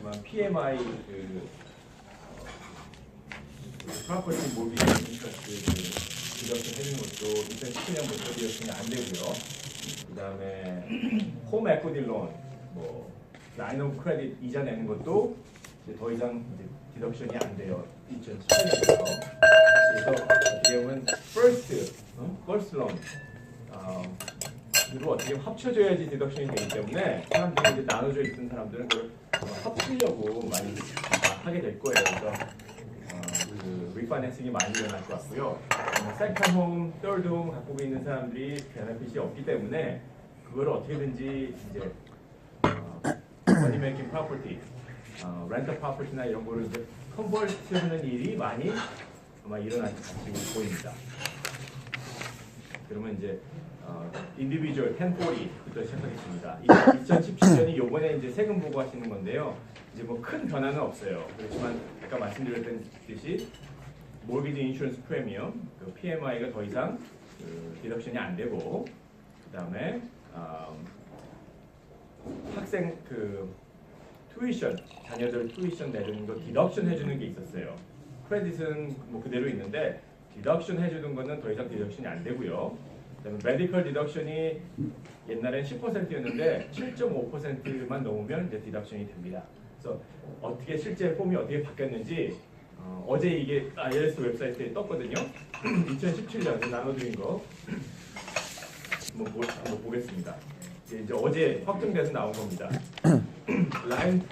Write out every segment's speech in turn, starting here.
아시겠지만 PMI 프로퍼티 모비지 인터스트 디덕션 해주는 것도 2017년부터 디덕션이 안 되고요. 그 다음에 홈 에코디 론, 뭐 라인 오브 크레딧 이자 내는 것도 이제 더 이상 이제 디덕션이 안 돼요. 2018년부터. 그래서 어떻게 보면 first loan 그리고 어떻게 합쳐져야지 디덕션이 되기 때문에 사람들이 이제 나눠져 있던 사람들은 그걸 합치려고 많이 하게 될 거예요. 그래서 그 리파이낸싱이 많이 일어날 것 같고요. 세컨 홈, third 홈 갖고 있는 사람들이 베네핏이 없기 때문에 그걸 어떻게든지 이제 money making property, 렌터 프로퍼티나 이런 거를 이제 컨버트하는 일이 많이 아마 일어날 것 보입니다. 그러면 이제 individual 1040부터 시작하겠습니다. 2017년이 요번에 이제 세금 보고하시는 건데요. 이제 뭐 큰 변화는 없어요. 그렇지만 아까 말씀드렸듯이 mortgage insurance premium, 그 PMI가 더 이상 그 디덕션이 안 되고, 그다음에 학생 그 tuition, 자녀들 tuition 내주는 거 디덕션 해주는 게 있었어요. 크레딧은 뭐 그대로 있는데 디덕션 해주는 거는 더 이상 디덕션이 안 되고요. 그다음에 메디컬 디덕션이 옛날엔 10%였는데 7.5%만 넘으면 이제 디덕션이 됩니다. 그래서 어떻게 실제 폼이 어떻게 바뀌었는지 어제 이게 IRS 웹사이트에 떴거든요. 2017년 나눠드린 거 한번 보겠습니다. 이제 어제 확정돼서 나온 겁니다. 라인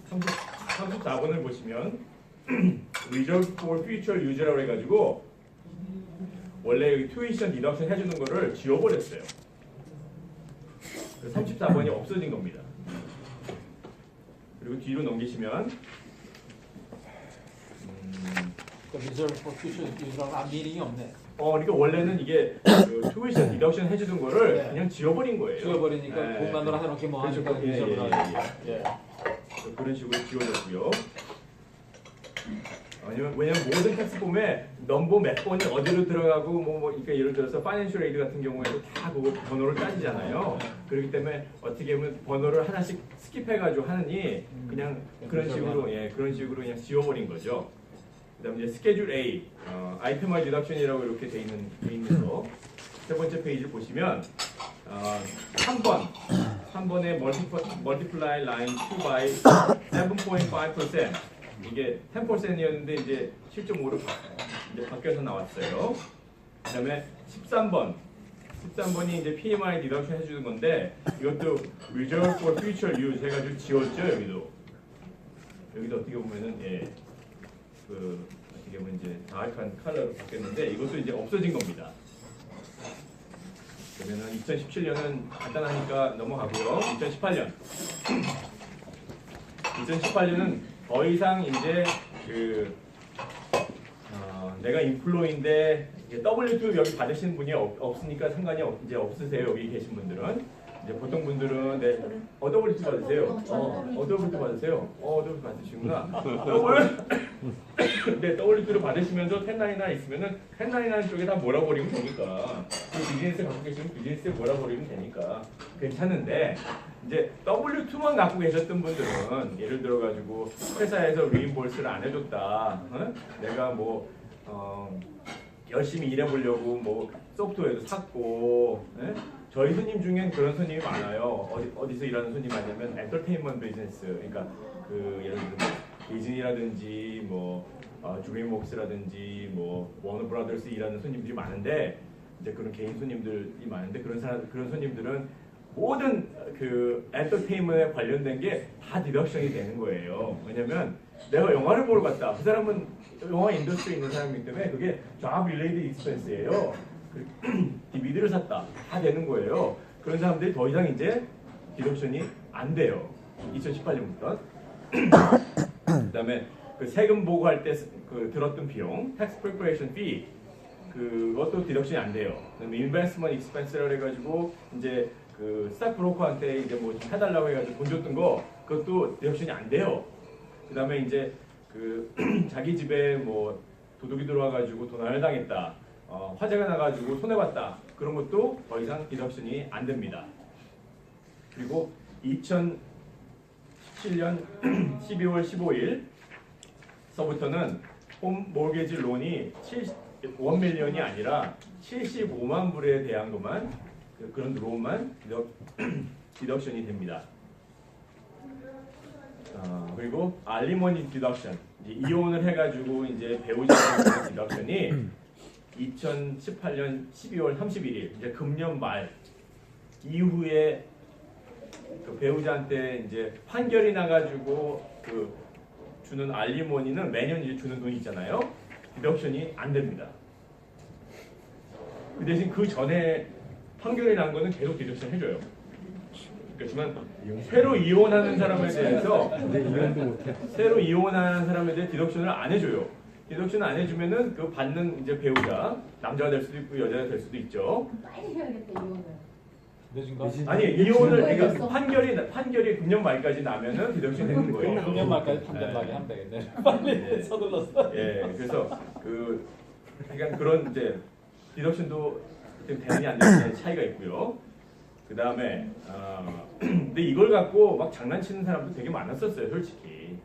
34번을 보시면 Reserve for Future User라고 해가지고 원래 여기 tuition deduction 해주는 거를 지워버렸어요. 34번이 없어진 겁니다. 그리고 뒤로 넘기시면 Reserve for Future User랑 미닝이 없네. 그러니까 원래는 이게 그 tuition deduction 해주는 거를 네. 그냥 지워버린 거예요. 지워버리니까 네. 돈 만들어 해놓기 뭐 그렇죠. 하니까 예. 그런 식으로 지워졌고요. 왜냐면 모든 텍스폼에 넘버 몇 번이 어디로 들어가고 그러니까 예를 들어서 파이낸셜 에이드 같은 경우에도 다 그거 번호를 따지잖아요. 그렇기 때문에 어떻게 보면 번호를 하나씩 스킵해가지고 하느니 그냥 그런 식으로 그냥 지워버린 거죠. 그다음에 이제 스케줄 A, 아이템화 디덕션이라고 이렇게 돼 있는 거. 세 번째 페이지 보시면 3번에 multiply line 2 by 7.5%. 이게 10%였는데 이제 7.5로 이제 바뀌어서 나왔어요. 그다음에 13번이 이제 PMI 디덕션 해주는 건데 이것도 Reserve for Future Use 해가지고 지웠죠. 여기도 어떻게 보면은 그 어떻게 보면 이제 다크한 컬러로 바뀌었는데 이것도 이제 없어진 겁니다. 그러면은 2017년은 간단하니까 넘어가고요. 2018년은 더 이상 이제 내가 인플로인데 W2 여기 받으시는 분이 없으니까 상관이 이제 없으세요. 여기 계신 분들은 이제 보통 분들은 W2 받으세요. W2 받으세요. W2 받으시구나. 근데 W2를 받으시면서 1099 있으면은 1099 쪽에 다 몰아버리면 되니까 그 비즈니스 갖고 계시면 비즈니스에 몰아버리면 되니까 괜찮은데 이제 W2만 갖고 계셨던 분들은 예를 들어가지고 회사에서 리임버스를 안 해줬다. 내가 열심히 일해보려고 소프트웨어도 샀고 저희 손님 중엔 그런 손님이 많아요. 어디서 일하는 손님이 많냐면 엔터테인먼트 비즈니스, 그러니까 예를 들면 디즈니라든지 드림웍스라든지 워너 브라더스 일하는 손님들이 많은데 이제 그런 개인 손님들이 많은데 그런 손님들은 모든 그 엔터테인먼트에 관련된 게 다 디덕션이 되는 거예요. 왜냐면 내가 영화를 보러 갔다. 그 사람은 영화 인더스트리에 있는 사람이기 때문에 그게 job related expense예요. DVD를 샀다. 다 되는 거예요. 그런 사람들이 더 이상 이제 디덕션이 안 돼요. 2018년부터. 그다음에 그 세금 보고할 때 들었던 비용, tax preparation fee 그것도 디덕션이 안 돼요. 그다음에 investment expense라고 해가지고 이제 그 스탁 브로커한테 이제 좀 해달라고 해가지고 돈 줬던 거 그것도 디덕션이 안 돼요. 그다음에 이제 자기 집에 도둑이 들어와가지고 도난을 당했다. 화재가 나가지고 손해봤다. 그런 것도 더 이상 디덕션이 안 됩니다. 그리고 2017년 12월 15일서부터는 홈 모기지 론이 1 밀리언이 아니라 75만 불에 대한 것만 그런 론만 디덕션이 됩니다. 그리고 알리머니 디덕션, 이혼을 해가지고 이제 배우자의 디덕션이 2018년 12월 31일 이제 금년 말 이후에 그 배우자한테 이제 판결이 나가지고 그 주는 알리머니는 매년 이제 주는 돈이 있잖아요. 디덕션이 안 됩니다. 그 대신 그 전에 판결이 난 거는 계속 디덕션 해줘요. 그렇지만 새로 이혼하는 사람에 대해서 디덕션을 안 해줘요. 디덕션 안 해주면은 그 받는 이제 배우자 남자가 될 수도 있고 여자가 될 수도 있죠. 빨리 해야겠다 이혼을. 늦은가? 아니 이혼을 그러니까 판결이 금년 말까지 나면은 디덕션 되는 거예요. 금년 말까지 판결 나게 하면 되겠네. 빨리 네. 서둘렀어. 예, 그래서 그러니까 그런 이제 디덕션도 되느냐 안 되느냐의 차이가 있고요. 그 다음에 근데 이걸 갖고 막 장난치는 사람도 되게 많았었어요, 솔직히.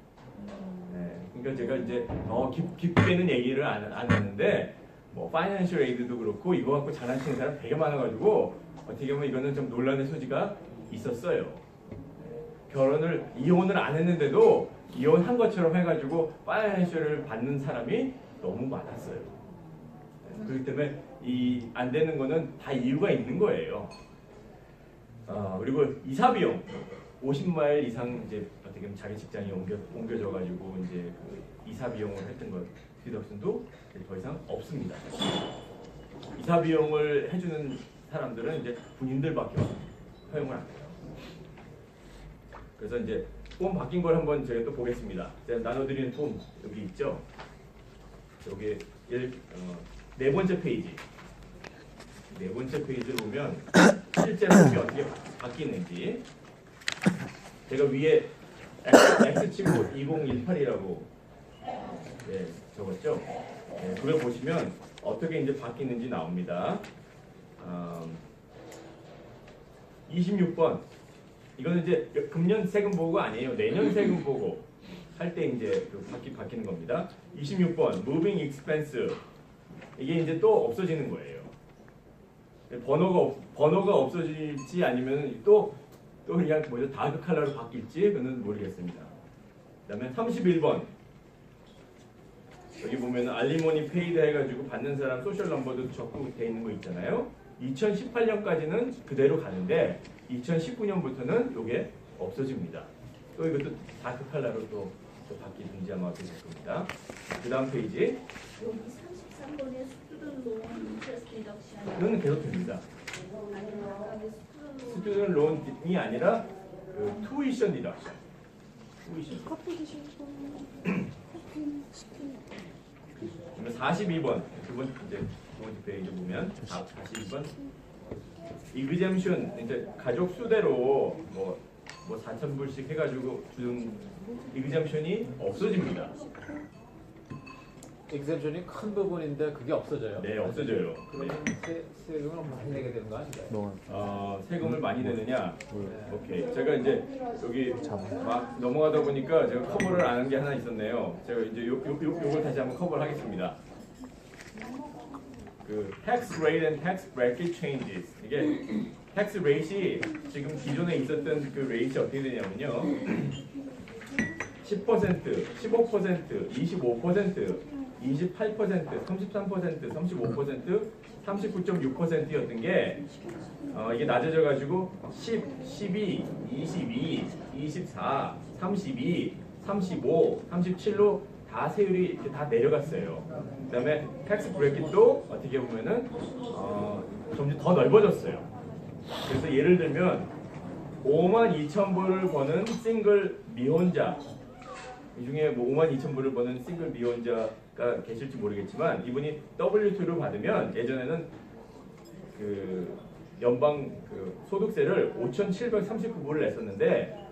네, 그러니까 제가 이제 더 깊게는 얘기를 안 하는데 뭐 파이낸셜 에이드도 그렇고 이거 갖고 장난치는 사람 되게 많아가지고 어떻게 보면 이거는 좀 논란의 소지가 있었어요. 네, 이혼을 안 했는데도 이혼한 것처럼 해가지고 파이낸셜을 받는 사람이 너무 많았어요. 네, 그렇기 때문에 안 되는 거는 다 이유가 있는 거예요. 그리고 이사 비용 50마일 이상 이제 어떻게 보면 자기 직장이 옮겨져 가지고 이제 그 이사 비용을 했던 것 디덕션도 더 이상 없습니다. 이사 비용을 해주는 사람들은 이제 군인들밖에 허용을 안 해요. 그래서 이제 폼 바뀐 걸 한번 저희가 또 보겠습니다. 제가 나눠드리는 폼 여기 있죠. 여기 네 번째 페이지. 네 번째 페이지를 보면 실제로 이게 어떻게 바뀌는지 제가 위에 X 치고 2018이라고 적었죠. 그걸 보시면 어떻게 이제 바뀌는지 나옵니다. 26번 이거는 이제 금년 세금 보고 아니에요. 내년 세금 보고 할 때 이제 바뀌는 겁니다. 26번 Moving Expense 이게 이제 또 없어지는 거예요. 번호가 없어질지 아니면 또 그냥 뭐죠 다크 컬러로 바뀔지 그는 모르겠습니다. 그다음에 31번 여기 보면 알리모니 페이드 해가지고 받는 사람 소셜 넘버도 적고돼 있는 거 있잖아요. 2018년까지는 그대로 가는데 2019년부터는 이게 없어집니다. 또 이것도 다크 컬러로 또 바뀌든지 아마 그럴 겁니다. 그 다음 페이지 여기 33번에 스튜던트 론 인트레스트 디덕션. 이거는 계속 됩니다. 스튜던트 론이 아니라 그 투이션 디덕션. 투이션. 커피 드실 분 그러면 42번 두 번째 페이지 보면 42번 이그젬션 이제 가족 수대로 뭐 4,000불씩 해가지고 준 이그젬션이 없어집니다. exemption이 큰 부분인데 그게 없어져요. 네, 없어져요. 그러면 세금을 많이 내게 되는 거 아닌가요? 세금을 많이 내느냐? 오케이. 제가 이제 여기 막 넘어가다 보니까 제가 커버를 안 한 게 하나 있었네요. 제가 이제 요걸 다시 한번 커버를 하겠습니다. 그 tax rate and tax bracket changes. 이게 tax rate이 지금 기존에 있었던 그 레이트이 어떻게 되냐면요. 10%, 15%, 25%, 28%, 33%, 35%, 39.6%였던 게 이게 낮아져 가지고 10, 12, 22, 24, 32, 35, 37로 다 세율이 이렇게 다 내려갔어요. 그다음에 텍스 브래킷도 어떻게 보면은 점점 더 넓어졌어요. 그래서 예를 들면 52,000불을 버는 싱글 미혼자 이 중에 뭐 52,000불을 버는 싱글 미혼자가 계실지 모르겠지만 이분이 W2를 받으면 예전에는 그 연방 그 소득세를 5,739불을 냈었는데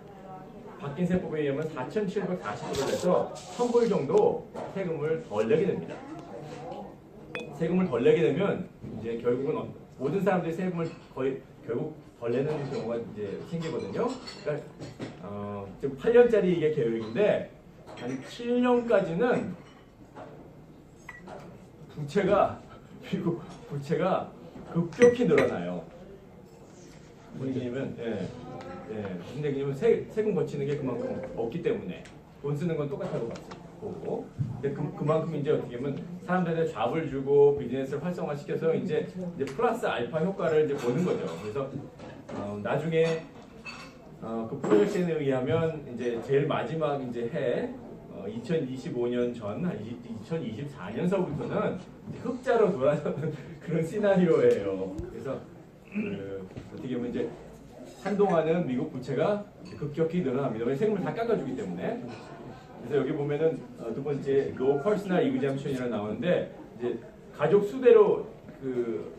바뀐 세법에 의하면 4,740불을 내서 1,000불 정도 세금을 덜 내게 됩니다. 세금을 덜 내게 되면 이제 결국은 모든 사람들이 세금을 거의 결국 덜 내는 경우가 이제 생기거든요. 그러니까 지금 8년짜리 이게 계획인데 한 7년까지는 미국 부채가 급격히 늘어나요. 왜냐면 근데 세금 거치는 게 그만큼 없기 때문에 돈 쓰는 건 똑같다고 보고, 근데 그만큼 이제 어떻게 보면 사람들한테 잡을 주고 비즈니스를 활성화시켜서 이제 플러스 알파 효과를 이제 보는 거죠. 그래서 나중에 그 프로젝션에 의하면 이제 제일 마지막 이제 해 2025년 전 2024년서부터는 흑자로 돌아서는 그런 시나리오예요. 그래서 어떻게 보면 이제 한동안은 미국 부채가 급격히 늘어납니다. 왜냐면 세금을 다 깎아주기 때문에. 그래서 여기 보면은 두 번째 No Personal Exemption이라 나오는데 이제 가족 수대로 그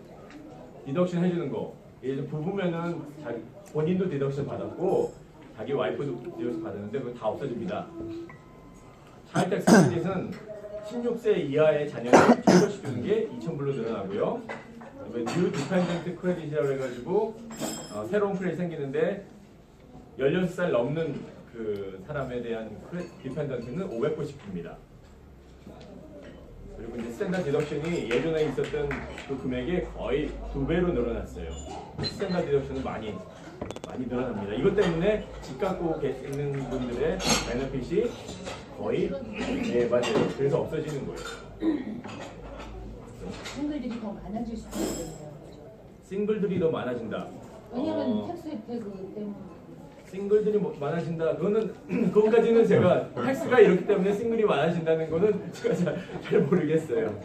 디덕션 해주는 거. 예를 들어 부부면은 본인도 디덕션 받았고 자기 와이프도 디덕션 받았는데 그거 다 없어집니다. 차일드 텍스 크레딧은 16세 이하의 자녀를 최소시키는 게 2,000불로 늘어나고요. 뉴 디펜던트 크레딧이라고 해가지고 새로운 크레딧이 생기는데 16살 넘는 그 사람에 대한 디펜던트는 500불씩 줍니다. 그리고 이제 스탠다드 디덕션이 예전에 있었던 그 금액이 거의 2배로 늘어났어요. 스탠다드 디덕션은 많이 늘어납니다. 이것 때문에 집 갖고 있는 분들의 베네핏이 거의 맞아요. 그래서 없어지는 거예요. 싱글들이 더 많아질 수도 있겠네요. 싱글들이 더 많아진다. 왜냐면 텍스 혜택 때문에. 싱글들이 많아진다. 그것까지는 제가 텍스가 이렇기 때문에 싱글이 많아진다는 거는 제가 잘 모르겠어요.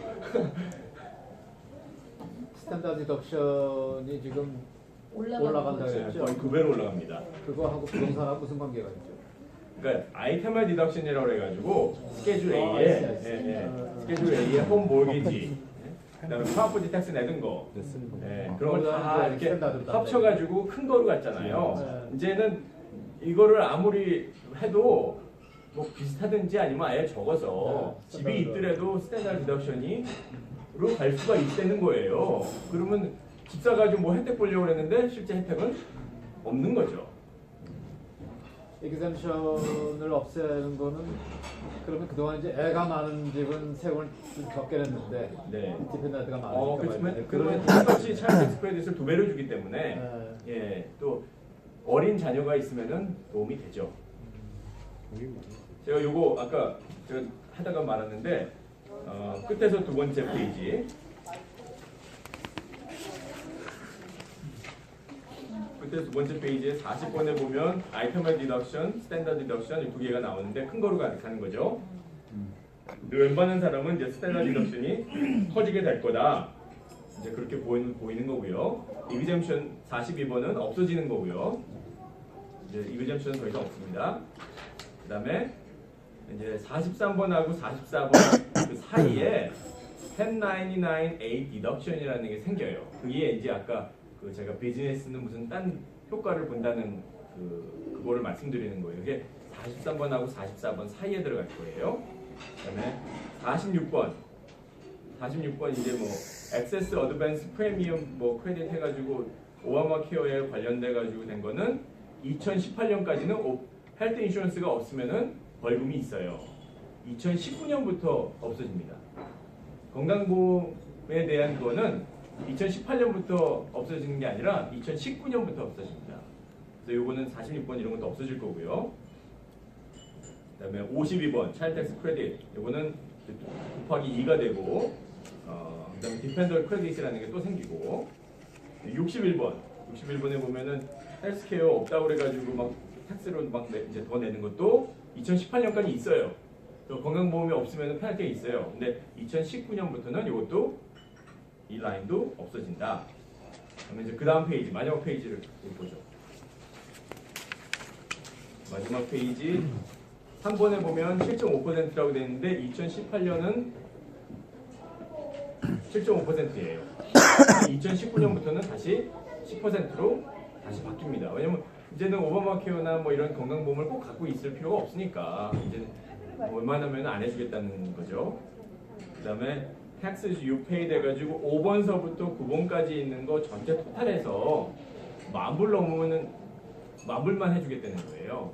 스탠다드 디덕션이 지금 올라간다 네, 그랬죠? 거의 2배로 올라갑니다. 그거하고 부동산하고 무슨 관계가 있죠? 그러니까 아이템화 디덕션이라고 해가지고 스케줄 A에 알겠어요. 스케줄 A에 홈 몰기지, 그다음에 프로퍼티 텍스 내는 거, 그런 거 다 이렇게 합쳐가지고 큰 거로 갔잖아요. 이제는 이거를 아무리 해도 뭐 비슷하든지 아니면 아예 적어서 집이 있더라도 스탠다드 디덕션으로 갈 수가 있다는 거예요. 그러면 집 사가지고 뭐 혜택 보려고 했는데 실제 혜택은 없는 거죠. exemption을 없애는 거는 그러면 그동안 이제 애가 많은 집은 세금을 좀 적게 냈는데 네. 디펜던트가 많으니까 그러면 똑같이 차일드 텍스 크레딧을 2배로 주기 때문에 또 어린 자녀가 있으면은 도움이 되죠. 제가 요거 아까 제가 하다가 말았는데 끝에서 두 번째 페이지. 그때 두 번째 페이지에 40번에 보면 아이템 디덕션, 스탠다드 디덕션 이 두 개가 나오는데 큰 거로 가는 거죠. 웬만한 사람은 이제 스탠다드 디덕션이 커지게 될 거다. 이제 그렇게 보이는 거고요. 이그젬션 42번은 없어지는 거고요. 이제 이그젬션은 더 이상 없습니다. 그다음에 이제 43번하고 44번 그 사이에 1099A 디덕션이라는 게 생겨요. 그게 이제 아까 그 제가 비즈니스는 무슨 딴 효과를 본다는 그거를 말씀드리는 거예요. 이게 43번하고 44번 사이에 들어갈 거예요. 그다음에 46번 이제 뭐 액세스 어드밴스 프리미엄 뭐 크레딧 해가지고 오바마 케어에 관련돼 가지고 된 거는 2018년까지는 헬스 인슈런스가 없으면은 벌금이 있어요. 2019년부터 없어집니다. 건강보험에 대한 거는 2018년부터 없어지는 게 아니라 2019년부터 없어집니다. 그래서 요거는 46번 이런 것도 없어질 거고요. 그다음에 52번 차일드 텍스 크레딧 요거는 곱하기 2가 되고 그다음에 디펜더 크레딧이라는 게 또 생기고 61번에 보면은 헬스케어 없다고 그래가지고 막 텍스로 막 이제 더 내는 것도 2018년까지 있어요. 또 건강보험이 없으면 페널티가 있어요. 근데 2019년부터는 이것도 이 라인도 없어진다. 그러면 이제 그 다음 페이지, 마지막 페이지를 보죠. 마지막 페이지 3번에 보면 7.5%라고 되어 있는데 2018년은 7.5%예요. 2019년부터는 다시 10%로 다시 바뀝니다. 왜냐면 이제는 오바마 케어나 뭐 이런 건강보험을 꼭 갖고 있을 필요가 없으니까 이제 웬만하면 안 해주겠다는 거죠. 그 다음에 taxes you pay 돼가지고 5번서부터 9번까지 있는 거 전체 토탈해서 $10,000불 넘으면은 $10,000불만 해주겠다는 거예요.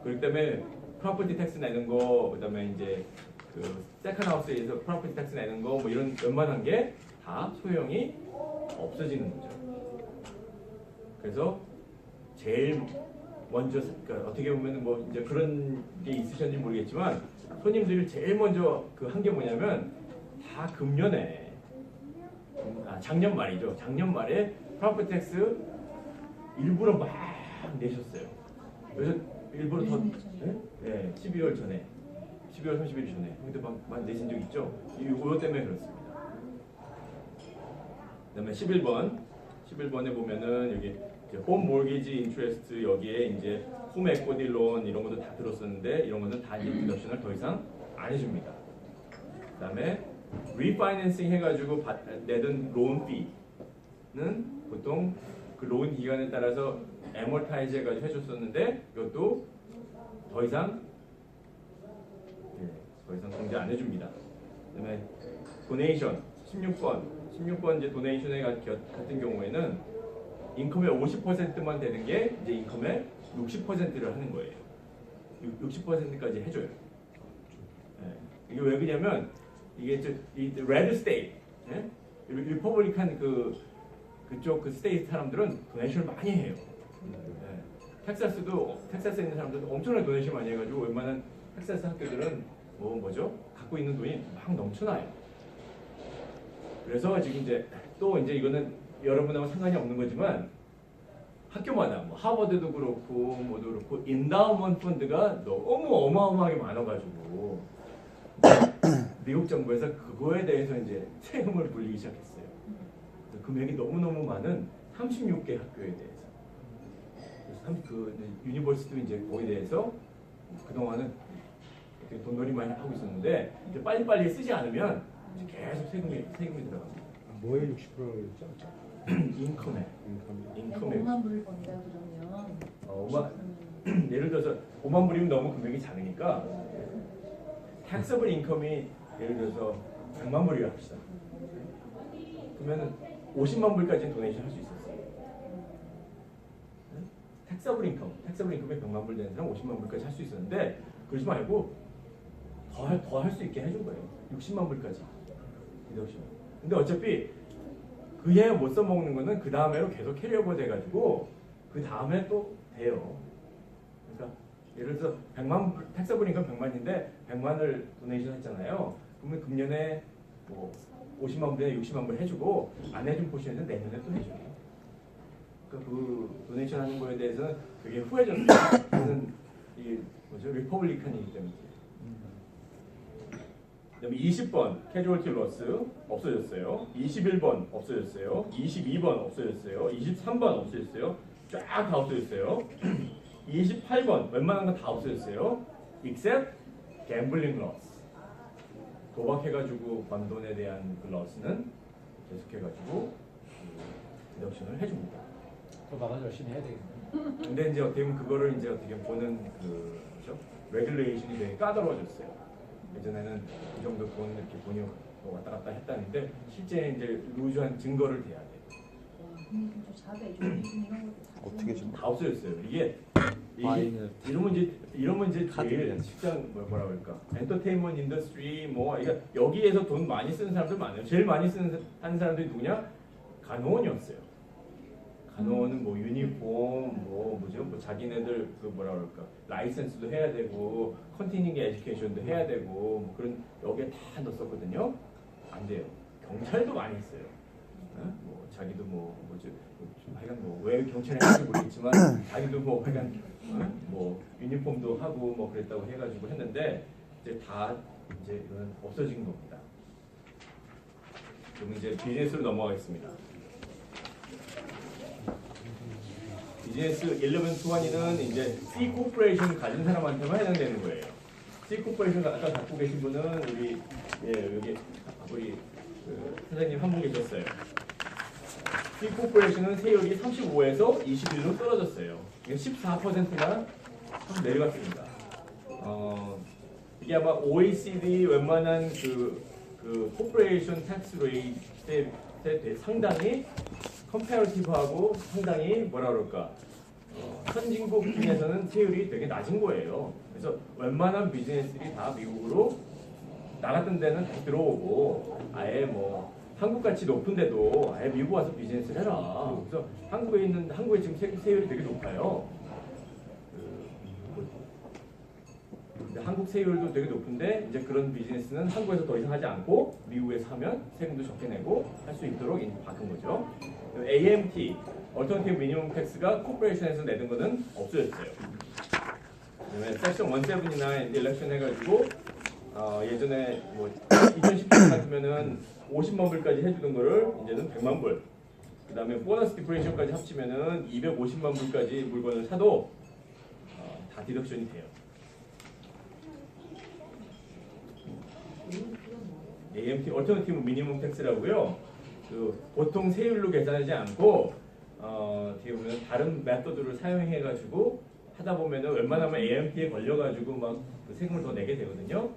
그렇기 때문에 프로퍼티 텍스 내는 거, 그다음에 이제 그 세컨 하우스에서 프로퍼티 텍스 내는 거, 뭐 이런 웬만한 게 다 소용이 없어지는 거죠. 그래서 제일 먼저, 그러니까 어떻게 보면 뭐 이제 그런 게 있으셨는지 모르겠지만 손님들이 제일 먼저 그 한 게 뭐냐면 다 금년에 작년 말이죠. 작년 말에 프로퍼티 텍스 일부러 막 내셨어요. 그래서 일부러 더 네, 12월 전에 12월 30일 전에 근데 막 내신 적 있죠? 이거 때문에 그렇습니다. 그다음에 11번에 보면은 여기 홈 몰게지 인트레스트 여기에 이제 홈 에코디 론 이런 것도 다 들었었는데 이런 것은 다 이제 디덕션을 더 이상 안 해줍니다. 그다음에 리파이낸싱 해가지고 내던 론 피는 보통 그 론 기간에 따라서 애몰타이즈 해가지고 해줬었는데 이것도 더 이상 공제 안 해줍니다. 그다음에 도네이션 16번 이제 도네이션에 같은 경우에는 인컴의 50%만 되는 게 이제 인컴의 60%를 하는 거예요. 60%까지 해줘요. 네. 이게 왜 그러냐면 이게 이 레드 스테이트, 네? 리퍼블리칸 그쪽 그 스테이트 사람들은 도네이션을 많이 해요. 네. 텍사스에 있는 사람들도 엄청나게 도네이션 많이 해가지고 웬만한 텍사스 학교들은 뭐죠? 갖고 있는 돈이 막 넘쳐나요. 그래서 지금 이제 이거는 여러분하고 상관이 없는 거지만 학교마다 뭐 하버드도 그렇고 뭐도 그렇고 인다우먼트 펀드가 너무 어마어마하게 많아가지고 미국 정부에서 그거에 대해서 이제 세금을 물리기 시작했어요. 금액이 너무너무 많은 36개 학교에 대해서. 그래서 그 유니버시티도 이제 거기에 대해서 그동안은 돈놀이 많이 하고 있었는데 이제 빨리빨리 쓰지 않으면 계속 세금이 들어갑니다. 뭐에 60%를 했죠? 인컴에. 5만 불을 번다 그러면 예를 들어서 5만 불이면 너무 금액이 작으니까 taxable income이 예를 들어서 100만 불이라 합시다. 그러면 50만 불까지는 도네이션 할 수 있었어요. taxable income이 100만 불 되는 사람 50만 불까지 할 수 있었는데 그러지 말고 더 할 수 있게 해준 거예요. 60만 불까지. 근데 어차피 그 해 못 써먹는 거는 그 다음에로 계속 캐리오버 돼가지고 그 다음에 또 돼요. 그러니까 예를 들어서 100만 불, 텍사블 인컴 100만인데 100만을 도네이션 했잖아요. 그러면 금년에 뭐 50만 불에 60만 불 해주고 안 해준 포션은 내년에 또 해줘요. 그러니까 그 도네이션 하는 거에 대해서는 그게 후회졌어요. 그는 이 뭐죠? 리퍼블리칸이기 때문에. 그다음에 20번 캐주얼티 로스 없어졌어요. 21번 없어졌어요. 22번 없어졌어요. 23번 없어졌어요. 쫙 다 없어졌어요. 28번 웬만한 건 다 없어졌어요. except gambling loss. 도박해가지고 번 돈에 대한 그 loss는 계속해가지고 디덕션을 해줍니다. 도박은 열심히 해야 되겠네. 근데 이제 어떻게 보면 그거를 이제 어떻게 보는 그 뭐죠? 레귤레이션이 되게 까다로워졌어요. 예전에는 이 정도 돈 이렇게 돈이 왔다 갔다 했다는데 실제 이제 루즈한 증거를 대야 돼요. 어떻게 좀 다 없어졌어요. 이게 이러면 이제 제일 직장 뭐라 그럴까? 엔터테인먼트 인더스트리 뭐 그러니까 여기에서 돈 많이 쓰는 사람들 많아요. 제일 많이 하는 사람들이 누구냐? 간호원이었어요. 간호원은 뭐 유니폼 뭐죠? 뭐 자기네들 그 뭐라 그럴까? 라이센스도 해야 되고 컨티닝 에듀케이션도 해야 되고 뭐 그런 여기에 다 넣었거든요. 안 돼요. 경찰도 많이 했어요. 뭐 자기도 뭐죠? 하여간 뭐 왜 경찰에 하는지 모르겠지만 자기도 뭐 하여간 뭐 유니폼도 하고 뭐 그랬다고 해가지고 했는데 이제 다 이제 이거는 없어진 겁니다. 그럼 이제 비즈니스로 넘어가겠습니다. 비즈니스 1121은 이제 C 코퍼레이션 가진 사람한테만 해당되는 거예요. C 코퍼레이션 아까 갖고 계신 분은 우리 여기 우리 그 사장님 한 분 계셨어요. C 코퍼레이션은 세율이 35에서 21로 떨어졌어요. 14%나 내려갔습니다. 이게 아마 OECD 웬만한 그 코퍼레이션 텍스 레이트에 상당히 컴패러티브하고 상당히 뭐라 그럴까 선진국 중에서는 세율이 되게 낮은 거예요. 그래서 웬만한 비즈니스들이 다 미국으로 나갔던 데는 다 들어오고 아예 뭐 한국같이 높은데도 아예 미국 와서 비즈니스를 해라. 그래서 한국에 지금 세율이 되게 높아요. 근데 한국 세율도 되게 높은데 이제 그런 비즈니스는 한국에서 더 이상 하지 않고 미국에서 하면 세금도 적게 내고 할 수 있도록 이제 바꾼 거죠. AMT, Alternative Minimum Tax가 코퍼레이션에서 내던 거는 없어졌어요. 그다음에 섹션 179 일렉션 해가지고 예전에 뭐 2010년 같으면은 50만 불까지 해주던 거를 이제는 100만 불. 그다음에 보너스 디프레이션까지 합치면은 250만 불까지 물건을 사도 다 디덕션이 돼요. AMT Alternative Minimum Tax라고요. 그 보통 세율로 계산하지 않고 어떻게 보면 다른 메소드를 사용해가지고 하다 보면은 웬만하면 AMT에 걸려가지고 막 그 세금을 더 내게 되거든요.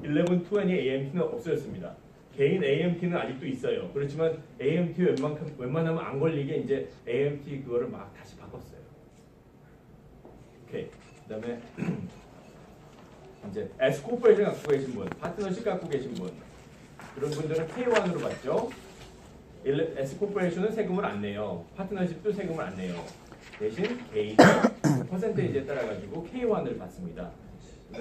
1120 AMT는 없어졌습니다. 개인 AMT는 아직도 있어요. 그렇지만 AMT 웬만하면 안 걸리게 이제 AMT 그거를 막 다시 바꿨어요. 오케이. 그다음에 이제 S 코퍼레이션 갖고 계신 분, 파트너십 갖고 계신 분, 그런 분들은 K1으로 받죠. S 코퍼레이션은 세금을 안 내요. 파트너십도 세금을 안 내요. 대신 개인 퍼센테이지에 따라 가지고 K1을 받습니다.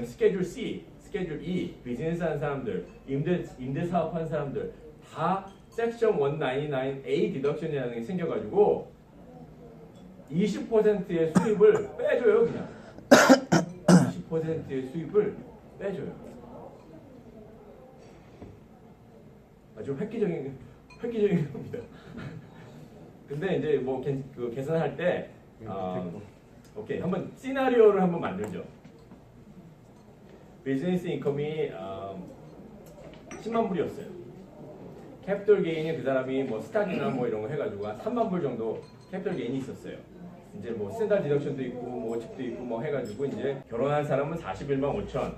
스케줄 C, 스케줄 E, 비즈니스 하는 사람들, 임대 사업하는 사람들 다 섹션 199A 디덕션이라는 게 생겨가지고 20%의 수입을 빼줘요 그냥. 20%의 수입을 빼줘요. 아주 획기적인 겁니다. 근데 이제 뭐 그 계산할 때 오케이 한번 시나리오를 한번 만들죠. 비즈니스 인컴이 10만 불이었어요. 캐피털 게인이 그 사람이 뭐 스탁이나 뭐 이런 거 해가지고 한 3만 불 정도 캐피털 게인이 있었어요. 이제 뭐 스탠다드 디덕션도 있고 뭐 집도 있고 뭐 해가지고 이제 결혼한 사람은 41만 5천.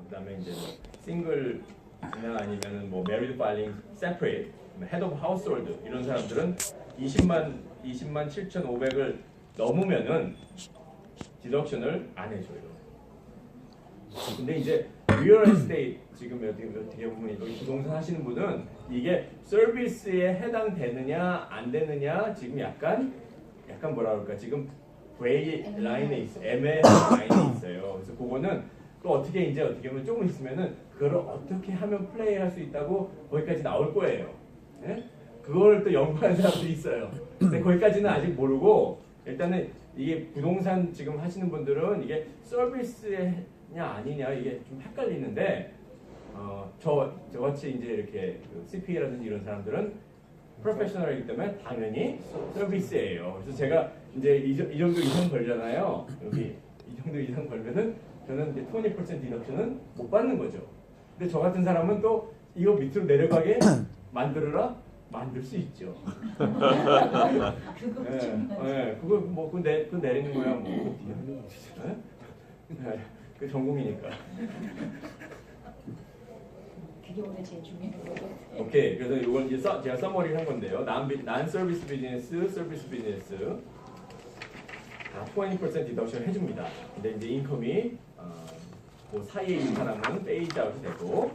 그다음에 이제 뭐 싱글이나 아니면은 뭐 메리드 파일링 세퍼레이트, 헤드 오브 하우스홀드 이런 사람들은 20만 7,500을 넘으면은 디덕션을 안 해줘요. 근데 이제 리얼 에스테이트 지금 어떻게 보면 이거 부동산 하시는 분은 이게 서비스에 해당되느냐 안 되느냐 지금 약간 뭐라 그럴까 지금 그레이 라인에 있어 애매한 라인에 있어요. 그래서 그거는 또 어떻게 보면 조금 있으면은 그걸 어떻게 하면 플레이할 수 있다고 거기까지 나올 거예요. 네? 그걸 또 연구하는 사람들이 있어요. 근데 거기까지는 아직 모르고 일단은 이게 부동산 지금 하시는 분들은 이게 서비스냐 아니냐 이게 좀 헷갈리는데 저같이 이제 이렇게 그 CPA라든지 이런 사람들은 프로페셔널이기 때문에 당연히 서비스예요. 그래서 제가 이제 이 정도 이상 걸잖아요. 여기 이 정도 이상 걸면은 저는 이제 20% 디덕션은 못 받는 거죠. 근데 저 같은 사람은 또 이거 밑으로 내려가게 만들 수 있죠. 그거 뭐 그거 내리는 거야 뭐. 그 전공이니까. 그게 오늘 제일 중요한 거예요. 오케이. 그래서 이건 이제 제가 서머리를 한 건데요. 난 서비스 비즈니스, 서비스 비즈니스 다 20% 디덕션 해줍니다. 근데 이제 인컴이 그 사이에 있는 사람은 페이지 아웃이 되고,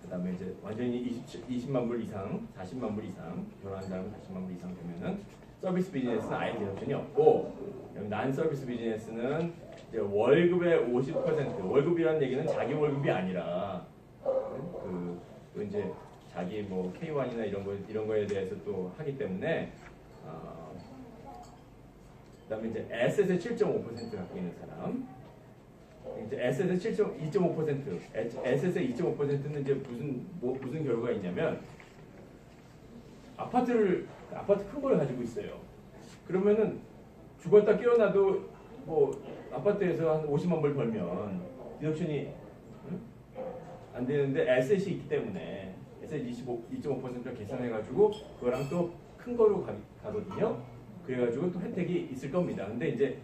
그다음에 이제 완전히 20만 불 이상, 40만 불 이상 결혼한 사람은 40만 불 이상 되면은 서비스 비즈니스는 아예 디덕션이 없고, 난 서비스 비즈니스는 이제 월급의 50%, 월급이라는 얘기는 자기 월급이 아니라 그 이제 자기 뭐 K1이나 이런 거에 대해서 또 하기 때문에 그다음에 이제 에셋의 7.5% 갖고 있는 사람, 이제 에셋의 2.5%, 에셋의 2.5%는 이제 무슨 결과가 있냐면 아파트 큰 걸 가지고 있어요. 그러면은 죽었다 깨어나도 뭐 아파트에서 한 50만 불 벌면 디덕션이 안 되는데 에셋이 있기 때문에 에셋 2.5%를 계산해가지고 그거랑 또 큰 거로 가거든요. 그래가지고 또 혜택이 있을 겁니다. 근데 이제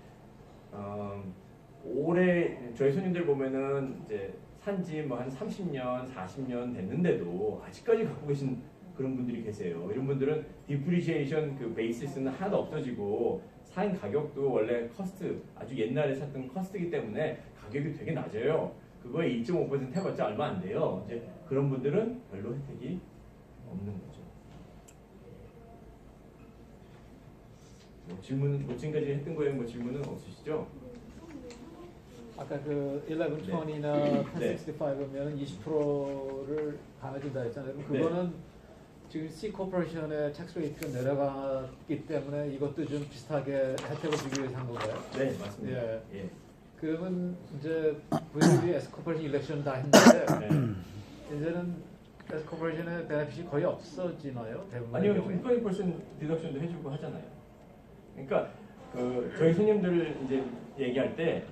올해 저희 손님들 보면은 이제 산지 뭐 한 30년, 40년 됐는데도 아직까지 갖고 계신 그런 분들이 계세요. 이런 분들은 디프리시에이션 그 베이시스는 하나도 없어지고 사인 가격도 원래 커스트 아주 옛날에 샀던 커스트이기 때문에 가격이 되게 낮아요. 그거에 2.5% 해봤자 얼마 안 돼요. 이제 그런 분들은 별로 혜택이 없는 거죠. 뭐 질문, 뭐 지금까지 했던 거에 뭐 질문은 없으시죠? 아까 그 1120나 네. 1065면 20%를 감해준다 했잖아요. 그럼 네. 그거는 지금 C 코퍼레이션의 텍스 레이트가 내려갔기 때문에 이것도 좀 비슷하게 혜택을 주기 위해서 한 건가요? 네, 맞습니다. 예. 예. 그러면 이제 부인들이 S 코퍼레이션 일렉션 다 했는데 네. 이제는 S 코퍼레이션의 베네핏이 거의 없어지나요? 대부분 아니요, 20% 디덕션도 해주고 하잖아요. 그러니까 그 저희 손님들 이제 얘기할 때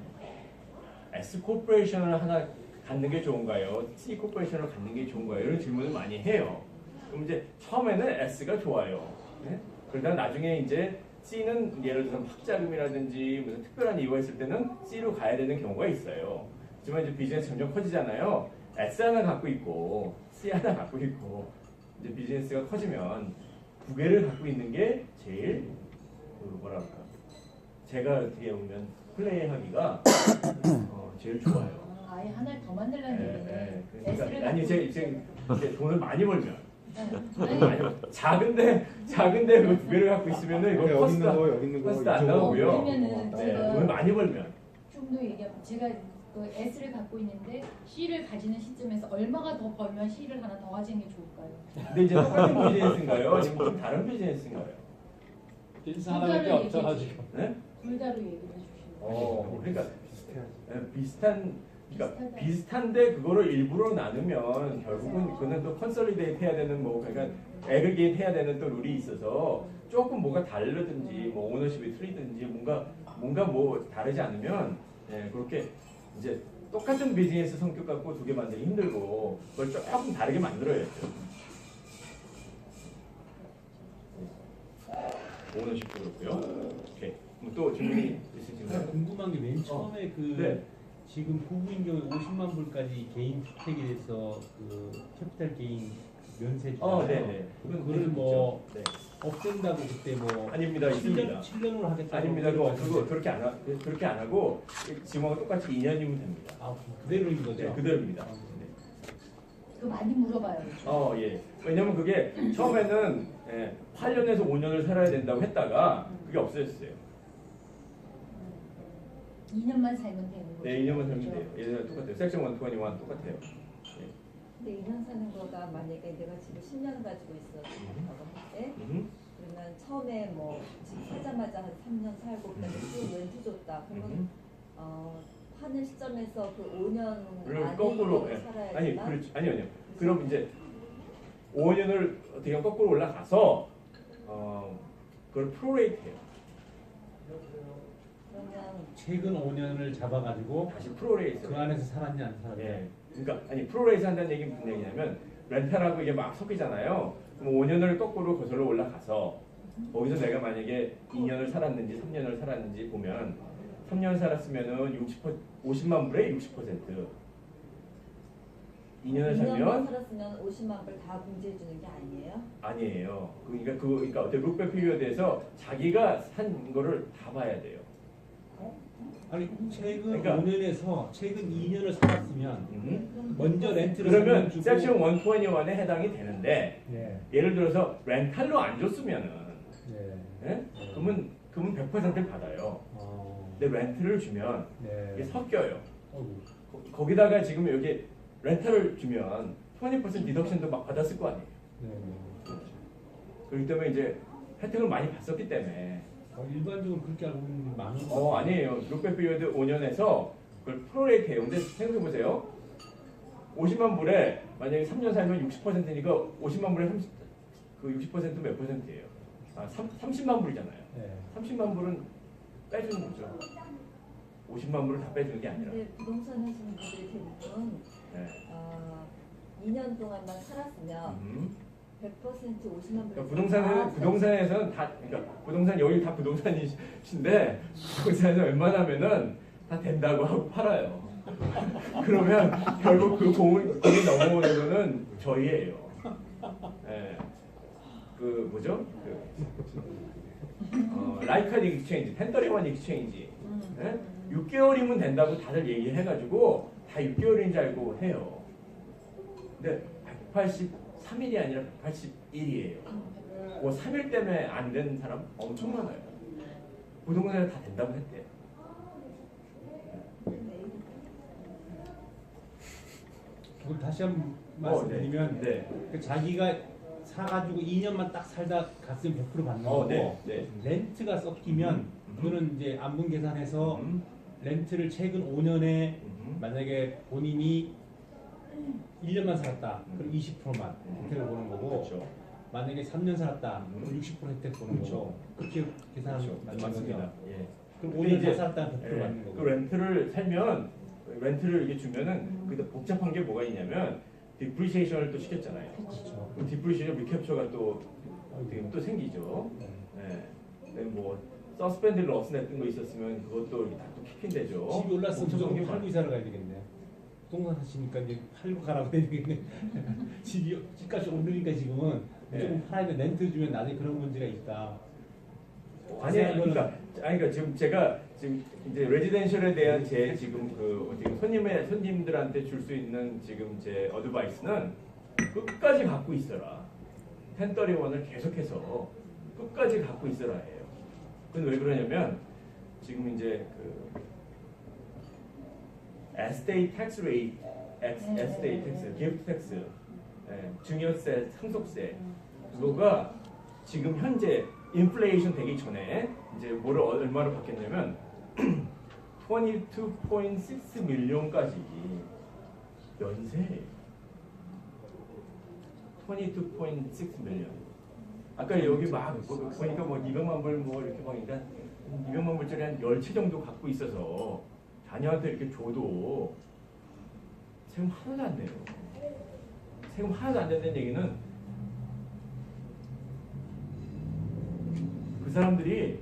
S 코퍼레이션을 하나 갖는 게 좋은가요? C 코퍼레이션을 갖는 게 좋은가요? 이런 질문을 많이 해요. 그럼 이제 처음에는 S가 좋아요. 네? 그러다 나중에 이제 C는 예를 들어서 학자금이라든지 무슨 특별한 이유가 있을 때는 C로 가야 되는 경우가 있어요. 하지만 이제 비즈니스 점점 커지잖아요. S 하나 갖고 있고 C 하나 갖고 있고 이제 비즈니스가 커지면 두 개를 갖고 있는 게 제일 그 뭐랄까 제가 어떻게 보면 플레이하기가 제일 좋아요. 아예 하나를 더 만들라는 얘기네. 그러니까 S를 아니 갖고 이제 돈을 많이 벌면 아니, 많이 작은데 그 두 개를 갖고 있으면은 이거 여기 있는 거, 여기 있는 거 커스트 안 이쪽으로. 나오고요. 그러면은 네, 제가 돈을 많이 벌면 좀 더 얘기하면 제가 그 S를 갖고 있는데 C를 가지는 시점에서 얼마가 더 벌면 C를 하나 더 가지는 게 좋을까요? 근데 이제 똑같은 비즈니스인가요? 아니면 좀 다른 비즈니스인가요? 비즈니스 하나밖에 없잖아 지금. 네? 둘 다로 얘기를 해주시면 그러니까 비슷한 그러니까 비슷하다. 비슷한데 그거를 일부러 나누면 결국은 그거는 또 컨설리데이트 해야 되는 뭐 그러니까 애그리게이트 해야 되는 또 룰이 있어서 조금 뭐가 다르든지 뭐 오너십이 틀리든지 뭔가 뭐 다르지 않으면 그렇게 이제 똑같은 비즈니스 성격 갖고 두 개 만들기 힘들고 그걸 조금 다르게 만들어야죠. 오너십도 그렇고요. 오케이. 그럼 또 질문이 있으신가요? 궁금한 게 맨 처음에 그 네. 지금 부부인 경우에 50만 불까지 개인 주택에 대해서 그 캐피탈 게인 면세 주잖아요. 네네. 그거를 뭐 네. 없앤다고 그때 뭐 아닙니다. 있습니다. 7년으로 하겠다고 아닙니다. 그거 그러는데 그렇게 안 하고 지금하고 똑같이 2년이면 됩니다. 그대로인 거죠? 네, 그대로입니다. 네. 그 많이 물어봐요. 예. 왜냐면 그게 처음에는 8년에서 5년을 살아야 된다고 했다가 그게 없어졌어요. 2년만 살면 되는 거죠. 네, 2년만 살면 그렇죠? 돼요. 얘네랑 똑같아요. 섹션 121 똑같아요. 근데 2년 사는 거가 만약에 내가 집을 10년 가지고 있었다고 할 때 그러면 처음에 뭐 집 사자마자 한 3년 살고 그다음에 쭉 렌트 줬다. 그러면 파는 시점에서 그 5년 그럼 안에 거꾸로 이걸 살아야 아니 되나? 그렇지 아니요. 그럼 이제 5년을 어떻게 하면 거꾸로 올라가서 그걸 프로레이트해요. 그러면 최근 5년을 잡아가지고 다시 프로레이트. 그 안에서 살았냐 안 살았냐. 예. 그러니까 아니 프로레이트 한다는 얘기는 무슨 얘기냐면 렌탈하고 이게 막 섞이잖아요. 그럼 5년을 거꾸로 거슬러 올라가서 거기서 내가 만약에 2년을 살았는지 3년을 살았는지 보면 3년 살았으면은 50만 불에 60%. 2년을 2년만 살면 살았으면 50만 불 다 공제해 주는 게 아니에요? 아니에요. 그러니까 어때 룩백 피리어드에서 자기가 산 거를 다 봐야 돼요. 아니 최근 그러니까- 5년에서 최근 2년을 살았으면 음. 먼저 렌트를 그러면 3년 주고 섹션 121에 해당이 되는데 예. 예를 들어서 렌탈로 안 줬으면은 예. 예? 그러면 100%를 받아요. 근데 렌트를 주면 이게 네. 섞여요. 어이구. 거기다가 지금 여기 렌탈을 주면 20% 디덕션도 막 받았을 거 아니에요. 네. 그렇기 때문에 이제 혜택을 많이 받았기 때문에 일반적으로 그렇게 알고 있는 게 많은 것 같아요. 아니에요. 룩백 피리어드 5년에서 그걸 프로레이트해요. 근데 생각해 보세요. 50만 불에 만약에 3년 살면 60%니까 50만 불에 60% 몇 %예요? 30만 불이잖아요. 네. 30만 불은 빼주는 거죠. 50만 불을 다 빼주는 게 아니라. 근데 부동산 하시는 분들이 대부분 네. 2년 동안만 살았으면 100% 50만 불. 그러니까 부동산에서는 다 그러니까 부동산 여기 다 부동산이신데 부동산에서 웬만하면은 다 된다고 하고 팔아요. 그러면 결국 그 공이 넘어오는 거는 저희예요. 예. 그 뭐죠? 라이카 익스체인지, 텐더리원 익스체인지. 예? 6개월이면 된다고 다들 얘기해가지고 다 6개월인 줄 알고 해요. 근데 183일이 아니라 181이에요. 뭐 3일 때문에 안 된 사람 엄청 많아요. 부동산에 다 된다고 했대요. 그걸 다시 한번 말씀드리면 네. 그 자기가 사가지고 2년만 딱 살다 갔으면 100% 받는 거고 네. 네. 렌트가 섞이면 그거는 이제 안분 계산해서 음. 렌트를 최근 5년에 음. 만약에 본인이 1년만 살았다 그럼 20%만 혜택을 보는 거고 그렇죠. 만약에 3년 살았다 그럼 60% 혜택 보는 그렇죠. 거고 그렇게 계산하면 그렇죠. 맞는 맞습니다. 거죠. 예. 그럼 근데 5년 이제, 다 살았다 100% 예, 받는 거고 그 렌트를 살면 렌트를 이게 주면은 그 복잡한 게 뭐가 있냐면 디프리시에이션을 또 시켰잖아요. 그렇죠. 그럼 디프리시에이션 리캡처가 또 지금 또 생기죠. 예. 네, 뭐 서스펜드 러스 냈던 거 있었으면 그것도 다또 킥인되죠. 집이 올랐으면 복잡한 게 무조건 팔고 이사를 가야 되겠네. 부동산 하시니까 이제 팔고 가라고 해야 되겠네. 집값이 오르니까 지금은 무조건 팔아야 돼. 렌트 주면 나중에 그런 문제가 있다. 그러니까 지금 제가 지금 이제 레지던셜에 대한 제 지금 지금 손님들한테 줄 수 있는 지금 제 어드바이스는 끝까지 갖고 있어라. 1031을 계속해서 끝까지 갖고 있어라 해요. 그건 왜 그러냐면 지금 이제 에스테이트 텍스 레이트, 에스테이트 텍스, 기프트 텍스, 증여세, 상속세 그거가 지금 현재 인플레이션 되기 전에 이제 뭐를 얼마로 바뀌었냐면 22.6 밀리언까지 연세예요. 22.6 밀리언. 아까 여기 막 보니까 뭐 200만 불 뭐 이렇게 보니까 200만 불짜리 한 10채 정도 갖고 있어서 자녀한테 이렇게 줘도 세금 하나도 안 내요. 세금 하나도 안 낸다는 얘기는 그 사람들이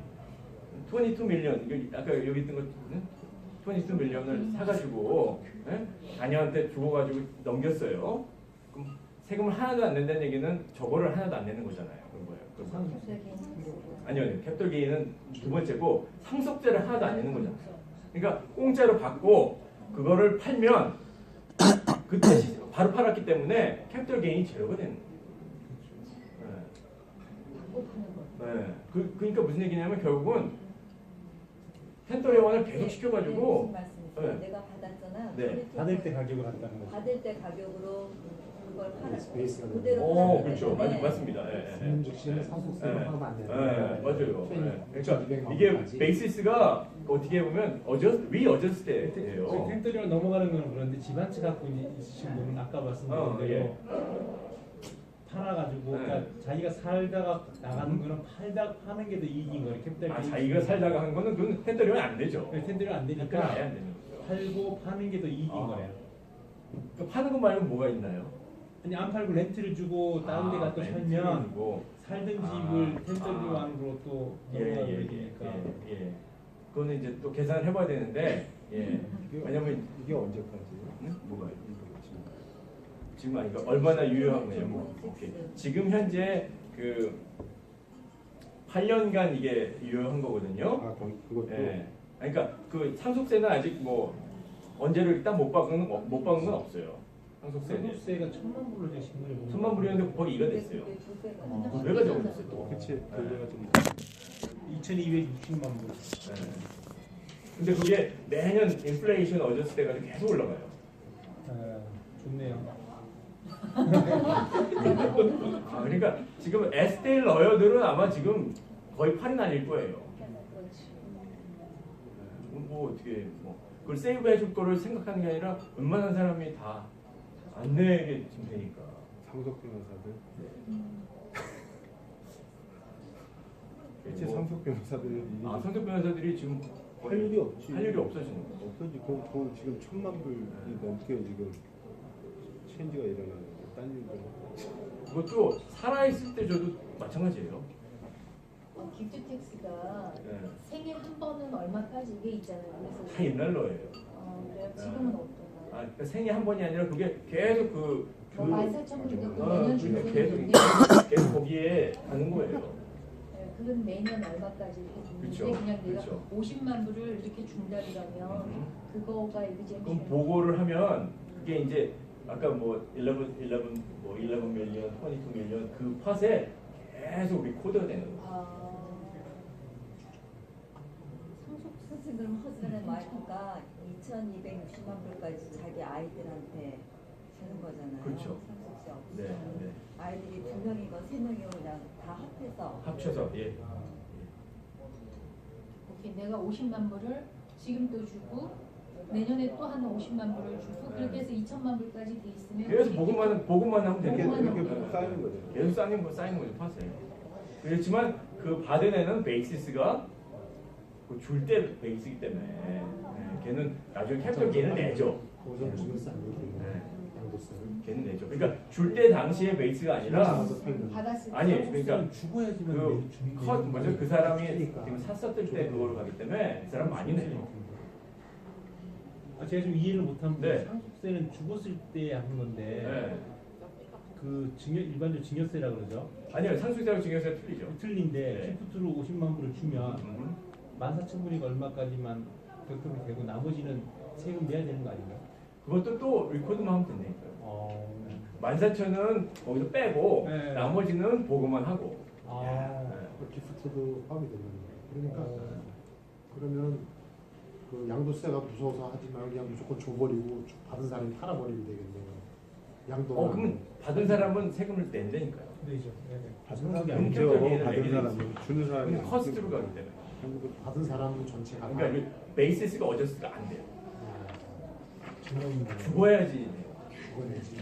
22 밀리언, 아까 여기 있던 거 22 밀리언을 사가지고 자녀한테 주고가지고 넘겼어요. 그럼 세금을 하나도 안 낸다는 얘기는 저거를 하나도 안 내는 거잖아요. 그런 거예요. 아니요, 캡털 게인은 두 번째고 상속세를 하나도 안 내는 거잖아요. 그러니까 공짜로 받고 그거를 팔면 그때 바로 팔았기 때문에 캡털 게인이 제로가 되는 거예요. 네. 그러니까 무슨 얘기냐면 결국은 텐더리원을 계속 시켜가지고 무슨 말씀이세요? 네. 내가 받았잖아. 네. 받을 때 가격을 한다는 거죠. 받을 때 가격으로 그걸 파는 베이스가 그대로 오, 파는 그렇죠. 거잖아요. 맞습니다. 즉시는 상속세가 하나도 안 되는 맞아요. 그러니까 200만 이게 원까지. 베이시스가 어떻게 보면 리어저스트예요. 텐트리로 넘어가는 건 그런데 집 한 채 갖고 있으신 분은 아까 말씀드린 대로 예. 팔아가지고 네. 그러니까 자기가 살다가 나가는 거는 파는 게 더 이익인 거예요. 캡탈 게인. 자기가 살다가 한 거는 그건 텐더리원 안 되죠. 텐트리로 안 텐더리원 되니까 아예 안 되는 거죠. 팔고 파는 게 더 이익인 거예요. 그 파는 거 말고 뭐가 있나요? 아니 안 팔고 렌트를 주고 다른 데 가서 렌트를 살면 주고. 살던 아. 집을 텐트리원으로 또 넘어가게 되니까. 예. 그거는 이제 또 계산을 해봐야 되는데, 예. 왜냐면 이게 언제까지? 뭐가요? 지금 아니까 얼마나 유효한 거냐면, 오케이. 지금 현재 그 8년간 이게 유효한 거거든요. 아, 그것도 예. 그러니까 그 상속세는 아직 뭐 언제를 일단 못 박은 건 없어요. 상속세는 상속세가 1,000만 불로 되신 거예요. 1,000만 불이었는데 곱하기 2가 됐어요. 두 배가 적어졌어요 또. 그치 그거가 좀 2,260만 불. 예. 근데 그게 매년 인플레이션 어저스 돼가지고 계속 올라가요. 아, 좋네요. 그러니까 지금 에스테일 러여들은 아마 지금 거의 팔이 날릴 거예요. 뭐 어떻게 뭐 그걸 세이브해줄 거를 생각하는 게 아니라 웬만한 사람이 다 안 내게 지금 되니까. 상속 변호사들 대체 뭐, 상속 변호사들이 상속 변호사들이 지금 할 일이 없지. 할 일이 없어지는 거죠. 없어지. 그 지금 1,000만 불이 넘게 지금 체인지가 일어나는 거. 딴 일도. 그것도 살아있을 때 줘도 마찬가지예요. 기프트 텍스가 네. 생애 한 번은 얼마까지 이게 있잖아요. 다 그래서 옛날 러예요. 그래요. 네. 지금은 어떤가요? 그러니까 생애 한 번이 아니라 그게 계속 그 14,000불 어, 매년 그러니까 주는 계속 건데 계속 거기에 가는 거예요. 그건 매년 얼마까지 이렇게 그쵸, 주는데 그냥 내가 그쵸. 50만 불을 이렇게 준다 그러면 그거가 그럼 exemption. 보고를 하면 그게 이제 아까 뭐 11 밀리언, 22 밀리언 그 팟에 계속 리코드가 되는 거예요. 선생님 그럼 허즈는 와이프가 2,260만 불까지 자기 아이들한테 주는 거잖아요. 그렇죠. 상속세 없이. 네, 네. 아이들이 2명이건 3명이건 그냥 다 합쳐서 예. 오케이, 내가 50만 불을 지금 또 주고 내년에 또 한 50만 불을 주고 그렇게 해서 2천만 불까지 돼 있으면 계속 보고만 하면 이렇게 되는 거예요. 이렇게 쌓이는 거죠. 계속 쌓이는 거죠, 팟에. 그렇지만 그 받은 애는 베이시스가 줄 때 베이스이기 때문에 걔는 나중에 캡처 걔는 내죠. 우선 주면서 안 되고 네. 양도세. 걔는 내죠. 그러니까 줄 때 당시의 베이스가 아니라 받았을 때 아니 그러니까 죽어야지만 그 주는 게 컷 뭐죠? 그 사람이 그러니까. 지금 샀었을 때 그거로 가기 때문에 그 사람 많이 내요. 제가 좀 이해를 못하는 게 네. 상속세는 죽었을 때 하는 건데 네. 그 일반적으로 증여세라 그러죠. 아니요 상속세하고 증여세가 틀리죠. 틀린데 네. 시프트로 14,000 불을 주면 음. 14,000불이가 얼마까지만 격투로 되고 나머지는 세금 내야 되는 거 아닌가요? 그것도 또 리코드만 하면 된다니까요. 14,000은 거기서 빼고 네. 나머지는 보고만 하고. 아. 기프트도 포함이 되는 거예요. 그러니까 그러면 그 양도세가 무서워서 하지 말고 그냥 무조건 줘버리고 받은 사람이 팔아버리면 되겠네요. 양도. 그러면 받은 사람은 세금을 낸다니까요. 그렇죠. 받은 사람이 그럼 아니죠. 캡처기에는 받은 내게 사람은 주는 사람이 그럼 커스트로 가기 때문에. 결국 받은 사람은 전체가 다. 그러니까 베이시스가 어저스가 안 돼요. 증여인데. 죽어야지. 죽어내지.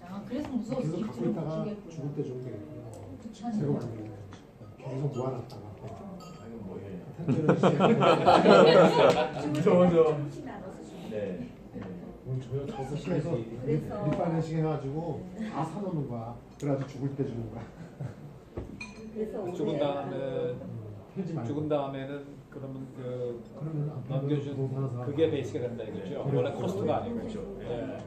아, 그래서 무서워서 계속 갖고 기프트로 있다가 주겠구나. 죽을 때 주면 되겠구나. 귀찮은 새로 거. 받는 거예요. 계속 모아놨다가. 아니 뭐 예. 택배를 시작하면 무서워서. 혹시 나눠서 주는 네. 뭘 줘요? 저도 그래서 그래서- 리파이낸싱 해가지고 다 사놓는 거야. 그래가지고 죽을 때 주는 거야. 그래서 죽은 올해 다음에 해지 말고. 죽은 다음에는 그러면 그 그러면 안 넘겨준 부동산 사람 그게 베이스가 된다 이거죠. 네. 원래 코스트가 아니고 그렇죠. 네.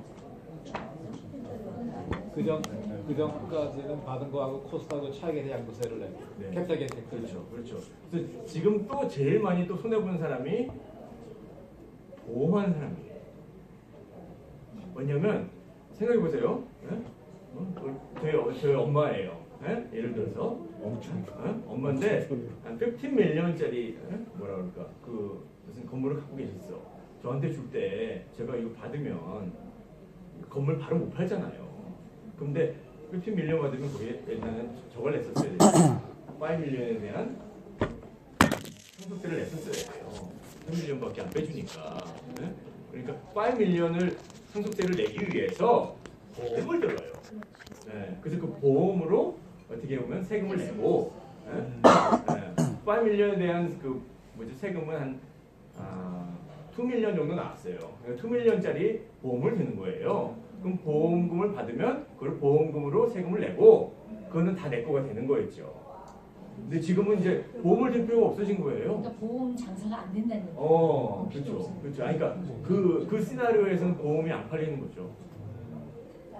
그전까지는 받은 거하고 코스트하고 차익에 대한 양도세를 내고 네. 캡터 게이트 그렇죠. 그렇죠. 그래서 지금 또 제일 많이 또 손해 보는 사람이 보험하는 사람이에요. 왜냐면 생각해 보세요. 저희 엄마예요. 예? 예를 들어서 엄마인데 한 15 밀리언짜리 뭐라 그럴까 그 무슨 건물을 갖고 계셨어. 저한테 줄 때 제가 이거 받으면 건물 바로 못 팔잖아요. 근데 15 밀리언 받으면 거기에 옛날에는 저걸 냈었어야 돼요. 5 밀리언에 대한 상속세를 냈었어야 돼요. 3 밀리언밖에 안 빼주니까. 네? 그러니까 5 밀리언을 상속세를 내기 위해서 보험을 들어요. 네. 그래서 그 보험으로 어떻게 보면 세금을 내고, 네. 5 밀리언에 대한 그 뭐지 세금은 한 2 밀리언 정도 나왔어요. 2 밀리언짜리 보험을 드는 거예요. 그럼 보험금을 받으면 그걸 보험금으로 세금을 내고 그거는 다 내 거가 되는 거였죠. 근데 지금은 이제 보험을 들 필요가 없어진 거예요. 그러니까 보험 장사가 안 된다는 얘기예요. 그렇죠. 그렇죠. 아니, 그러니까 그 시나리오에서는 보험이 안 팔리는 거죠.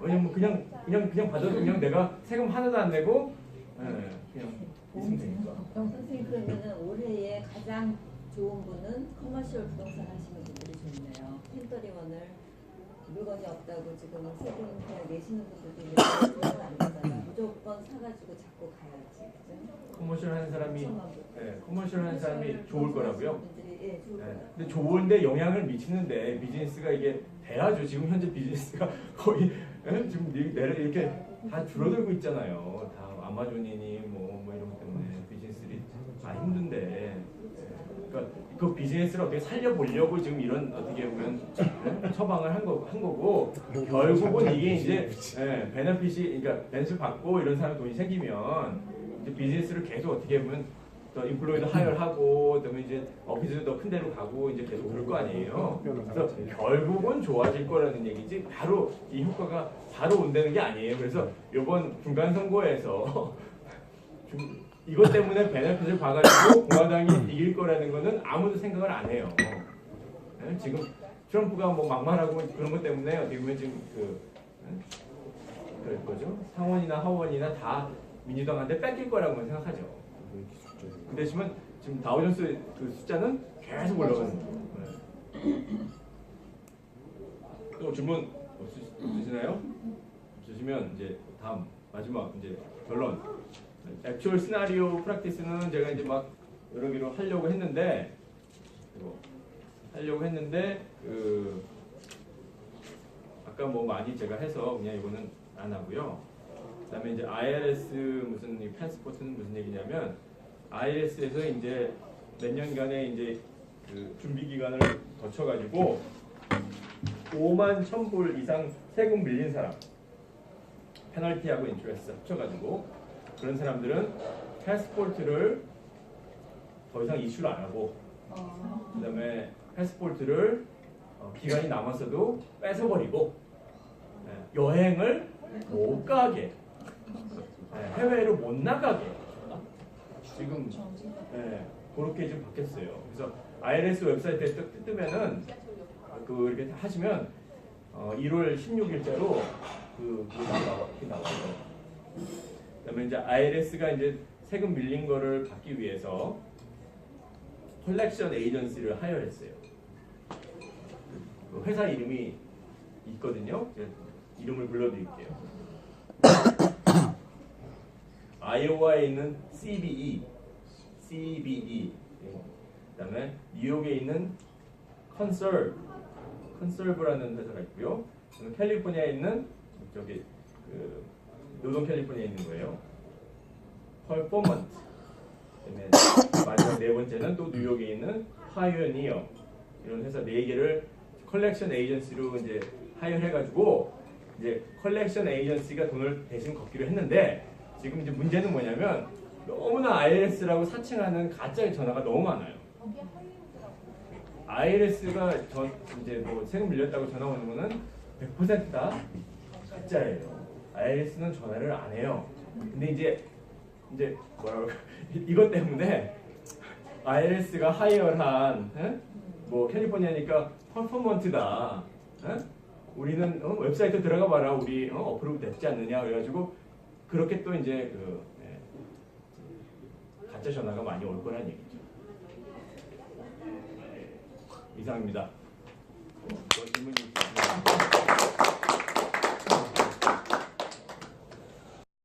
왜냐면 그냥 받아도 그냥 내가 세금 하나도 안 내고 그냥 있으면 되니까. 선생님 그러면은 올해에 가장 좋은 분은 커머셜 부동산 하시는 분들이 좋네요. 펜터리원을 물건이 없다고 지금 세금 그냥 내시는 분들도 있는데 그건 안 되잖아요. 무조건 사가지고 잡고 가야지. 그죠? 커머셜 하는 사람이 커머셜 하는 사람이 좋을 거라고요. 분들이, 예, 좋을 네. 거라고. 근데 좋은데 영향을 미치는데 비즈니스가 이게 돼야죠. 지금 현재 비즈니스가 거의 지금 이렇게 다 줄어들고 있잖아요. 다 아마존이니 뭐 이런 것 때문에 비즈니스들이 다 힘든데. 그러니까 그 비즈니스를 어떻게 살려보려고 지금 이런 어떻게 보면 처방을 한 거고 결국은 이게 이제 베네핏이 그러니까 베네핏 받고 이런 사람 돈이 생기면 이제 비즈니스를 계속 어떻게 보면 더 인플루이도 하이어하고 그다음에 이제 오피스도 더 큰 데로 가고 이제 계속 그럴 거 아니에요. 그래서 결국은 좋아질 거라는 얘기지 바로 이 효과가 바로 온다는 게 아니에요. 그래서 이번 중간 선거에서 이것 때문에 베네핏을 봐가지고 공화당이 이길 거라는 거는 아무도 생각을 안 해요. 예? 지금 트럼프가 뭐 막말하고 그런 것 때문에 어떻게 보면 지금 그럴 거죠. 상원이나 하원이나 다 민주당한테 뺏길 거라고만 생각하죠. 그 대신에 지금 다우존스 그 숫자는 계속 올라가는 거예요. 네. 또 질문 없으시나요? 없으시면 이제 다음 마지막 이제 결론. 액츄얼 시나리오 프랙티스는 제가 이제 막 여러 개로 하려고 했는데 그 아까 뭐 많이 제가 해서 그냥 이거는 안 하고요. 그다음에 이제 IRS 무슨 이 패스포트는 무슨 얘기냐면 IRS에서 이제 몇 년간의 이제 그 준비 기간을 거쳐가지고 5만 1,000불 이상 세금 밀린 사람 페널티하고 인트레스트 합쳐가지고 그런 사람들은 패스포트를 더 이상 이슈를 안 하고 그다음에 패스포트를 기간이 남았어도 뺏어버리고 여행을 못 가게 해외로 못 나가게 지금 그렇게 좀 바뀌었어요. 그래서 IRS 웹사이트에 뜨면은 그 이렇게 하시면 1월 16일자로 그게 나와요. 그다음에 이제 IRS가 이제 세금 밀린 거를 받기 위해서 컬렉션 에이전시를 하여했어요. 그 회사 이름이 있거든요. 이름을 불러드릴게요. 아이오와에 있는 CBE, 그다음에 뉴욕에 있는 컨설브라는 회사가 있고요. 캘리포니아에 있는 저기 그 노동 캘리포니아에 있는 거예요. 퍼포먼트. 그다음에 마지막 네 번째는 또 뉴욕에 있는 파이오니어 이런 회사 네 개를 컬렉션 에이전시로 이제 하여해가지고 이제 컬렉션 에이전시가 돈을 대신 걷기로 했는데 지금 이제 문제는 뭐냐면 너무나 IRS라고 사칭하는 가짜의 전화가 너무 많아요. IRS가 이제 뭐 세금 밀렸다고 전화 오는 거는 100% 다 가짜예요. IRS는 전화를 안 해요. 근데 이제 뭐라고 이것 때문에 IRS가 하이어한 뭐 캘리포니아니까 퍼포먼트다. 우리는 웹사이트 들어가 봐라. 우리 어프로브 됐지 않느냐 그래가지고 그렇게 또 이제 가짜 전화가 많이 올 거란 얘기죠. 이상입니다.